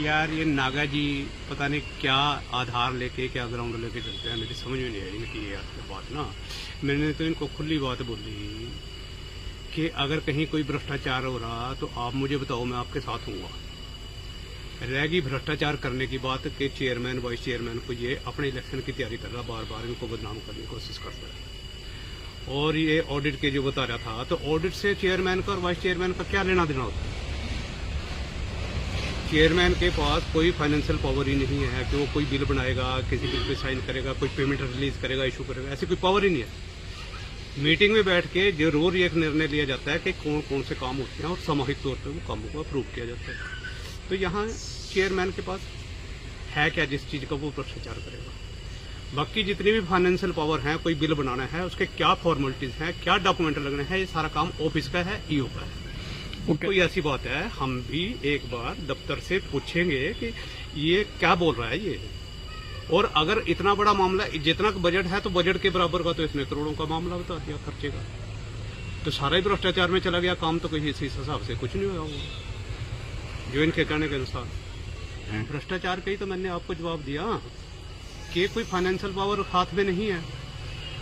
यार ये नागा जी पता नहीं क्या आधार लेके क्या ग्राउंड लेके चलते हैं, मेरी समझ में नहीं आई इनकी ये बात ना। मैंने तो इनको खुली बात बोली कि अगर कहीं कोई भ्रष्टाचार हो रहा तो आप मुझे बताओ, मैं आपके साथ हूँगा। रहेगी भ्रष्टाचार करने की बात कि चेयरमैन वाइस चेयरमैन को ये अपने इलेक्शन की तैयारी कर रहा, बार बार इनको बदनाम करने की कोशिश करता है। और ये ऑडिट के जो बता रहा था, तो ऑडिट से चेयरमैन का और वाइस चेयरमैन का क्या लेना देना होता है? चेयरमैन के पास कोई फाइनेंशियल पावर ही नहीं है कि वो कोई बिल बनाएगा, किसी बिल पे साइन करेगा, कोई पेमेंट रिलीज करेगा, इशू करेगा, ऐसी कोई पावर ही नहीं है। मीटिंग में बैठ के जरूर एक निर्णय लिया जाता है कि कौन कौन से काम होते हैं और सामूहिक तौर पर वो कामों को अप्रूव किया जाता है। तो यहाँ चेयरमैन के पास है क्या जिस चीज़ का वो भ्रष्टाचार करेगा? बाकी जितनी भी फाइनेंशियल पावर है, कोई बिल बनाना है, उसके क्या फॉर्मेलिटीज हैं, क्या डॉक्यूमेंट लगने हैं, ये सारा काम ऑफिस का है, ईओ का है। कोई ऐसी बात है, हम भी एक बार दफ्तर से पूछेंगे कि ये क्या बोल रहा है ये। और अगर इतना बड़ा मामला, जितना बजट है तो बजट के बराबर का तो इसने करोड़ों का मामला बता दिया खर्चे का, तो सारा ही भ्रष्टाचार में चला गया काम। तो कोई इस हिसाब से कुछ नहीं हुआ होगा जो इनके कहने के अनुसार। भ्रष्टाचार का ही तो मैंने आपको जवाब दिया कि कोई फाइनेंशियल पावर हाथ में नहीं है।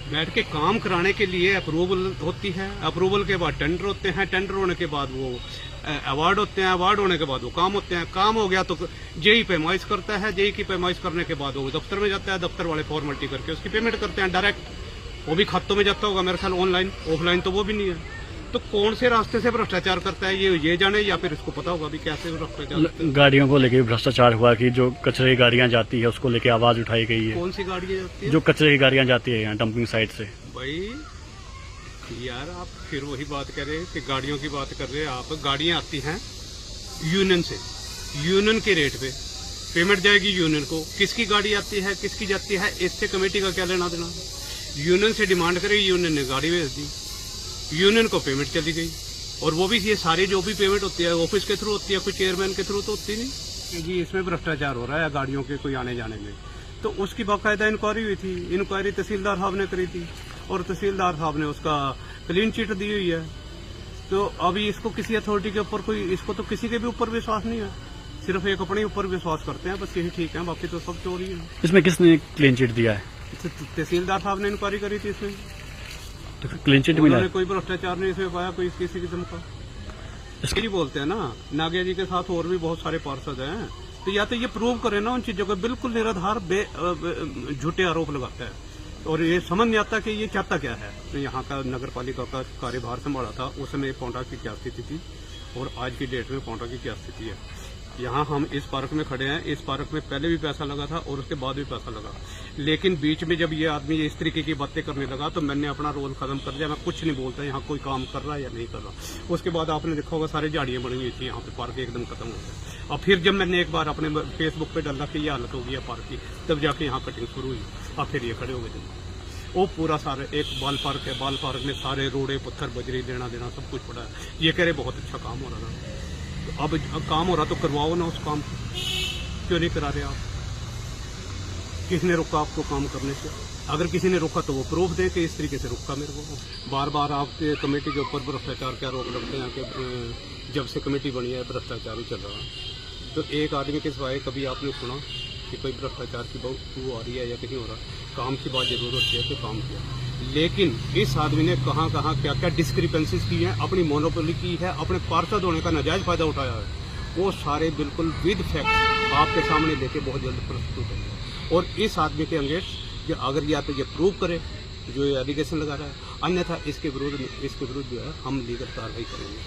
बैठ के काम कराने के लिए अप्रूवल होती है, अप्रूवल के बाद टेंडर होते हैं, टेंडर होने के बाद वो अवार्ड होते हैं, अवार्ड होने के बाद वो काम होते हैं, काम हो गया तो जेई पैमाइश करता है, जेई की पैमाइश करने के बाद वो दफ्तर में जाता है, दफ्तर वाले फॉर्मेलिटी करके उसकी पेमेंट करते हैं डायरेक्ट, वो भी खातों में जाता होगा मेरे ख्याल, ऑनलाइन, ऑफलाइन तो वो भी नहीं है। तो कौन से रास्ते से भ्रष्टाचार करता है ये जाने, या फिर इसको पता होगा भी कैसे भ्रष्टाचार। गाड़ियों को लेके भ्रष्टाचार हुआ कि जो कचरे की गाड़ियां जाती है उसको लेके आवाज उठाई गई है। कौन सी गाड़ियां जाती है? जो कचरे की गाड़ियां जाती है यहाँ डंपिंग साइट से। भाई यार आप फिर वही बात कर रहे हैं कि गाड़ियों की बात कर रहे हैं आप। गाड़ियां आती हैं यूनियन से, यूनियन के रेट पे पेमेंट जाएगी यूनियन को। किसकी गाड़ी आती है, किसकी जाती है, इससे कमेटी का क्या लेना देना? यूनियन से डिमांड करेगी, यूनियन ने गाड़ी भेज दी, यूनियन को पेमेंट चली गई। और वो भी ये सारी जो भी पेमेंट होती है ऑफिस के थ्रू होती है, कोई चेयरमैन के थ्रू तो होती नहीं जी। इसमें भ्रष्टाचार हो रहा है गाड़ियों के कोई आने जाने में, तो उसकी बाकायदा इंक्वायरी हुई थी। इंक्वायरी तहसीलदार साहब ने करी थी और तहसीलदार साहब ने उसका क्लीन चिट दी हुई है। तो अभी इसको किसी अथॉरिटी के ऊपर कोई, इसको तो किसी के भी ऊपर विश्वास नहीं है, सिर्फ एक अपने ऊपर विश्वास करते हैं, बस यही ठीक है, बाकी तो सब चोरी है। इसमें किसने क्लीन चिट दिया है? तहसीलदार साहब ने इंक्वायरी करी थी इसमें, तो फिर क्लीन चिट मिला? कोई भ्रष्टाचार नहीं इसमें पाया, कोई किसी किस्म का। इसके बोलते हैं ना, नागिया जी के साथ और भी बहुत सारे पार्षद हैं, तो या तो ये प्रूव करे ना उन चीजों को। बिल्कुल निराधार झूठे आरोप लगाता है और ये समझ नहीं आता कि ये चाहता क्या है। तो यहाँ का नगर पालिका का कार्यभार संभाला था उस समय पोंटा की क्या स्थिति थी और आज की डेट में पोंटा की क्या स्थिति है। यहाँ हम इस पार्क में खड़े हैं, इस पार्क में पहले भी पैसा लगा था और उसके बाद भी पैसा लगा, लेकिन बीच में जब ये आदमी इस तरीके की बातें करने लगा तो मैंने अपना रोल खत्म कर दिया। मैं कुछ नहीं बोलता यहाँ कोई काम कर रहा है या नहीं कर रहा। उसके बाद आपने देखा होगा सारी झाड़ियाँ बनी हुई थी यहाँ पे, पार्क एकदम खत्म हो गया। और फिर जब मैंने एक बार अपने फेसबुक पे डाला कि ये हालत हो गई है पार्क की, तब जाके यहाँ कटिंग शुरू हुई और फिर ये खड़े हो गए। वो पूरा सारा एक बाल पार्क है, बाल पार्क में सारे रोड़े पत्थर बजरी लेना देना सब कुछ पड़ा है। ये कह रहे बहुत अच्छा काम हो रहा था, तो अब काम हो रहा तो करवाओ ना उस काम को, क्यों नहीं करा रहे आप? किसने रोका आपको काम करने से? अगर किसी ने रोका तो वो प्रूफ दे कि इस तरीके से रोका मेरे को। बार बार आपके कमेटी के ऊपर भ्रष्टाचार का आरोप लगते हैं कि जब से कमेटी बनी है भ्रष्टाचार ही चल रहा है। तो एक आदमी के सिवाय कभी आपने सुना कि कोई भ्रष्टाचार की बहुत आ रही है या कहीं हो रहा? काम की बात जरूर होती है तो काम किया, लेकिन इस आदमी ने कहाँ कहाँ क्या क्या डिस्क्रिपेंसीज की है, अपनी मोनोपोली की है, अपने पार्षद होने का नाजायज फायदा उठाया है, वो सारे बिल्कुल विद फैक्ट आपके सामने लेके बहुत जल्द प्रस्तुत होंगे। और इस आदमी के अंगेंस्ट जो अगर या तो ये प्रूव करे जो एलिगेशन लगा रहा है, अन्यथा इसके विरुद्ध जो है हम लीगल कार्रवाई करेंगे।